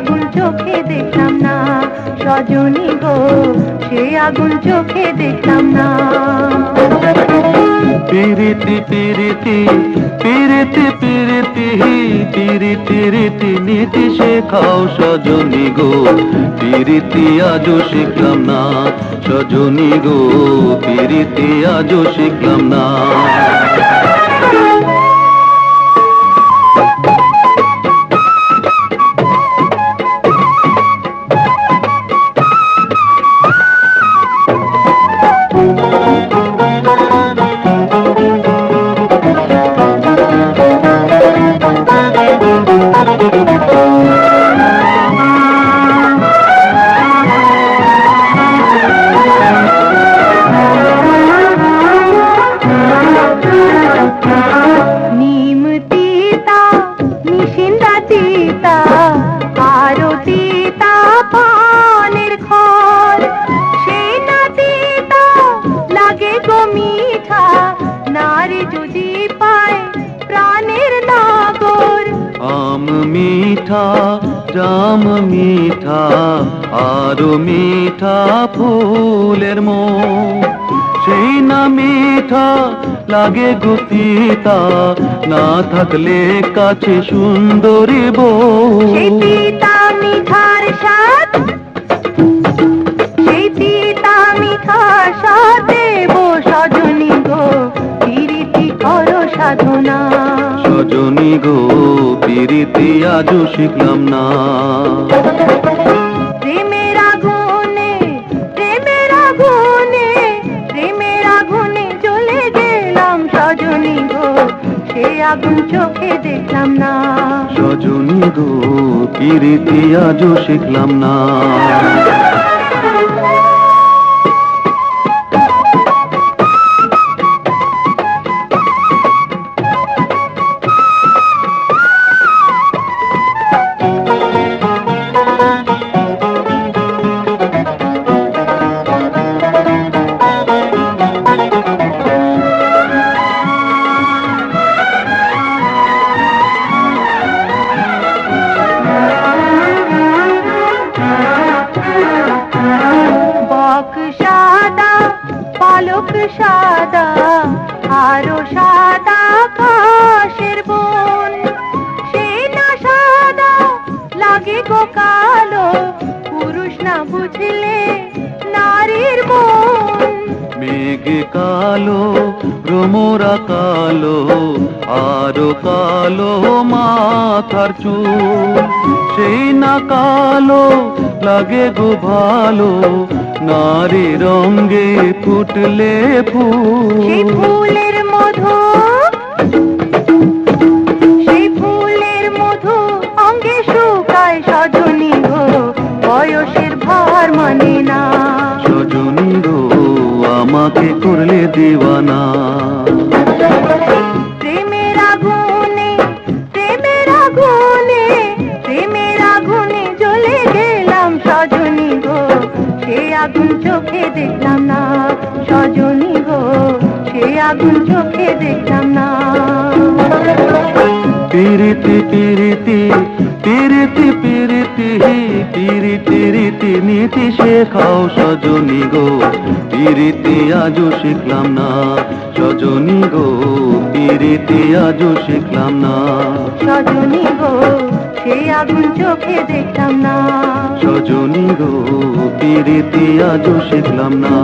আগুন চোখে দেখলাম না সজনী গো, সে আগুন চোখে দেখলাম না। পিরিতি পিরিতি পিরিতি পিরিতি পিরিতি রীতি নীতি শেখাও সজনী গো, পিরিতি আজও শিখলাম না সজনী গো, পিরিতি আজও শিখলাম না। मीठा जाम मीठा आरो मीठा फूलेर मोह, সেই না মিঠা লাগে গো পিতা, না থাকলে কাছে সুন্দরী বউ। সেই পিতা মিঠার স্বাদ, সেই পিতা মিঠার স্বাদ দেব সজনী গো, পিরিতি করো সাধনা সজনী গো, পিরিতি আজও শিখলাম না। প্রেমের আগুনে প্রেমের আগুনে প্রেমের আগুনে জ্বলে গেলাম সজনী গো, সে আগুন চোখে দেখলাম না সজনী গো, পিরিতি আজও শিখলাম না। পালক সাদা আরো সাদা আকাশের বন, সে না সাদা লাগে গো কালো, পুরুষ না বুঝলে নারীর মন। মেঘ কালো ভ্রমরা কালো আরো কালো মাথার চুল, সেই না কালো লাগে গো ভালো, নারী রঙ্গে ফুটলে ফুল। সেই ফুলের মধু, সেই ফুলের মধু অঙ্গে শুকায় সজনী গো, বয়সের ভার মানে না সজনী গো, আমাকে করলে দিওয়ানা। প্রেমের আগুনে প্রেমের আগুনে প্রেমের আগুনে জ্বলে গেলাম সজনী গো, সে আগুন চোখে দেখলাম না সজনী গো, সে আগুন চোখে দেখলাম না। পিরিতি পিরিতি পিরিতি পিরিতি পিরিতি রীতি নীতি শেখাও সজনী গো, পিরিতি আজও শিখলাম না সজনী গো, পিরিতি আজও শিখলাম না সজনী গো, সে আগুন চোখে দেখলাম না সজনী গো, পিরিতি আজও শিখলাম না।